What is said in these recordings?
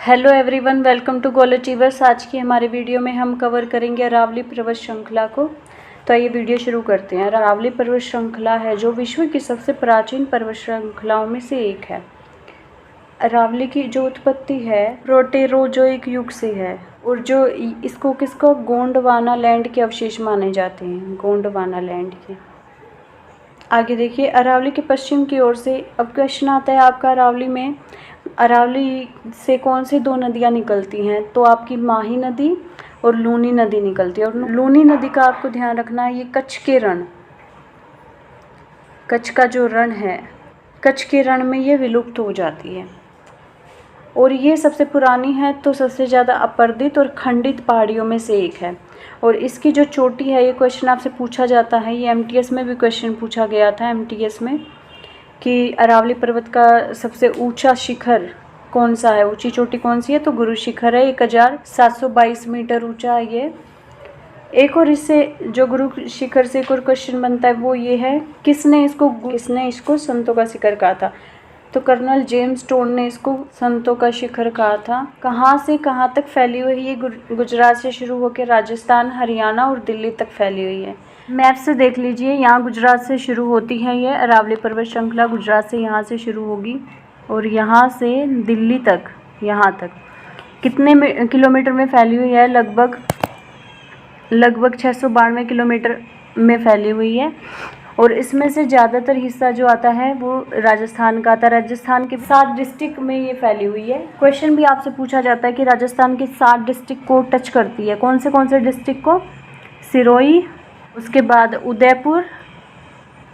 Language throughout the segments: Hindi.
Hello everyone, welcome to goal achievers. आज की हमारे वीडियो में हम कवर करेंगे अरावली पर्वत श्रृंखला को। तो ये वीडियो शुरू करते हैं। अरावली पर्वत श्रृंखला है जो विश्व की सबसे प्राचीन पर्वत श्रृंखलाओं में से एक है। अरावली की जो उत्पत्ति है प्रोटेरोजोइक युग से है और जो इसको किसको गोंडवाना लैंड के अवशेष माने जाते हैं, गोंडवाना लैंड के। आगे देखिए, अरावली के पश्चिम की ओर से अब क्वेश्चन आता है आपका, अरावली से कौन सी दो नदियाँ निकलती हैं? तो आपकी माही नदी और लूनी नदी निकलती है। और लूनी नदी का आपको ध्यान रखना है, ये कच्छ के रण, कच्छ का जो रण है, कच्छ के रण में ये विलुप्त हो जाती है। और ये सबसे पुरानी है तो सबसे ज़्यादा अपर्दित और खंडित पहाड़ियों में से एक है। और इसकी जो चोटी है, ये क्वेश्चन आपसे पूछा जाता है, ये एमटीएस में भी क्वेश्चन पूछा गया था एमटीएस में, कि अरावली पर्वत का सबसे ऊंचा शिखर कौन सा है, ऊंची चोटी कौन सी है? तो गुरु शिखर है। 1722 मीटर ऊंचा है ये। एक और इससे जो गुरु शिखर से एक और क्वेश्चन बनता है वो ये है, किसने इसको संतों का शिखर कहा था? तो कर्नल जेम्स टोड ने इसको संतों का शिखर कहा था। कहाँ से कहाँ तक फैली हुई है? ये गुजरात से शुरू होकर राजस्थान, हरियाणा और दिल्ली तक फैली हुई है। मैप से देख लीजिए, यहाँ गुजरात से शुरू होती है ये अरावली पर्वत श्रृंखला। गुजरात से यहाँ से शुरू होगी और यहाँ से दिल्ली तक, यहाँ तक कितने किलोमीटर में फैली हुई है? लगभग 692 किलोमीटर में फैली हुई है। और इसमें से ज़्यादातर हिस्सा जो आता है वो राजस्थान का आता है। राजस्थान के 7 डिस्ट्रिक्ट में ये फैली हुई है। क्वेश्चन भी आपसे पूछा जाता है कि राजस्थान के 7 डिस्ट्रिक्ट को टच करती है। कौन से डिस्ट्रिक्ट को? सिरोही, उसके बाद उदयपुर,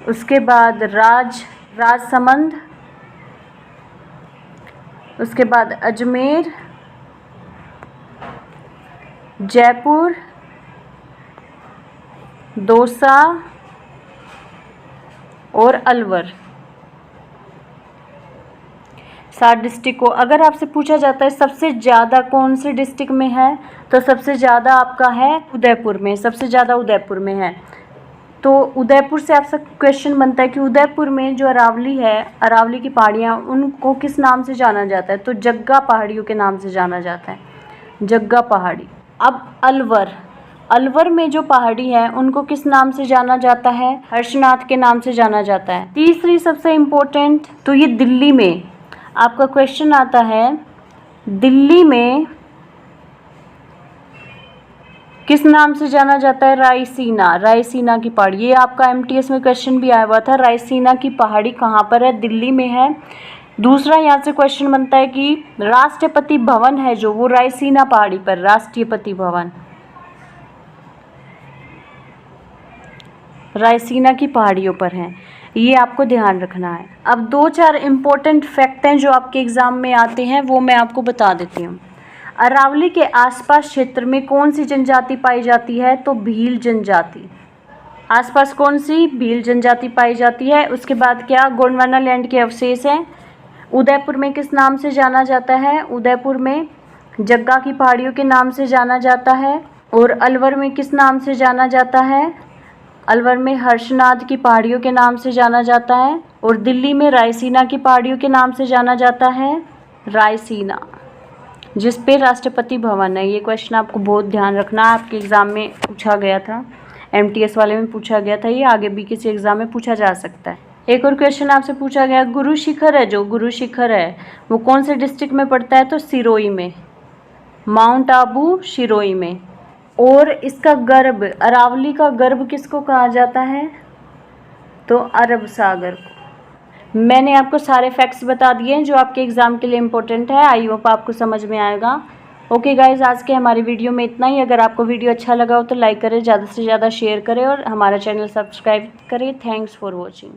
उसके बाद राजसमंद, उसके बाद अजमेर, जयपुर, दौसा और अलवर। 7 डिस्ट्रिक्ट को अगर आपसे पूछा जाता है सबसे ज़्यादा कौन से डिस्ट्रिक्ट में है, तो सबसे ज़्यादा आपका है उदयपुर में, सबसे ज़्यादा उदयपुर में है। तो उदयपुर से आपसे क्वेश्चन बनता है कि उदयपुर में जो अरावली है, अरावली की पहाड़ियाँ, उनको किस नाम से जाना जाता है? तो जग्गा पहाड़ियों के नाम से जाना जाता है, जग्गा पहाड़ी। अब अलवर में जो पहाड़ी है उनको किस नाम से जाना जाता है? हर्षनाथ के नाम से जाना जाता है। तीसरी सबसे इम्पोर्टेंट, तो ये दिल्ली में आपका क्वेश्चन आता है, दिल्ली में किस नाम से जाना जाता है? रायसीना की पहाड़ी। ये आपका एमटीएस में क्वेश्चन भी आया हुआ था, रायसीना की पहाड़ी कहाँ पर है? दिल्ली में है। दूसरा यहाँ से क्वेश्चन बनता है कि राष्ट्रपति भवन है जो, वो रायसीना पहाड़ी पर, राष्ट्रपति भवन रायसीना की पहाड़ियों पर है। ये आपको ध्यान रखना है। अब 2-4 इम्पोर्टेंट फैक्ट हैं जो आपके एग्ज़ाम में आते हैं, वो मैं आपको बता देती हूँ। अरावली के आसपास क्षेत्र में कौन सी जनजाति पाई जाती है? तो भील जनजाति। आसपास कौन सी? भील जनजाति पाई जाती है। उसके बाद क्या? गोंडवाना लैंड के अवशेष हैं। उदयपुर में किस नाम से जाना जाता है? उदयपुर में जग्गा की पहाड़ियों के नाम से जाना जाता है। और अलवर में किस नाम से जाना जाता है? अलवर में हर्षनाथ की पहाड़ियों के नाम से जाना जाता है। और दिल्ली में रायसीना की पहाड़ियों के नाम से जाना जाता है, रायसीना, जिस पे राष्ट्रपति भवन है। ये क्वेश्चन आपको बहुत ध्यान रखना है, आपके एग्ज़ाम में पूछा गया था, एमटीएस वाले में पूछा गया था, ये आगे भी किसी एग्ज़ाम में पूछा जा सकता है। एक और क्वेश्चन आपसे पूछा गया, गुरु शिखर है जो, गुरु शिखर है वो कौन से डिस्ट्रिक्ट में पड़ता है? तो सिरोही में, माउंट आबू सिरोही में। और इसका गर्भ, अरावली का गर्भ किसको कहा जाता है? तो अरब सागर को। मैंने आपको सारे फैक्ट्स बता दिए हैं जो आपके एग्ज़ाम के लिए इम्पोर्टेंट है। आई होप आपको समझ में आएगा। ओके गाइज, आज के हमारी वीडियो में इतना ही। अगर आपको वीडियो अच्छा लगा हो तो लाइक करें, ज़्यादा से ज़्यादा शेयर करें और हमारा चैनल सब्सक्राइब करें। Thanks for watching.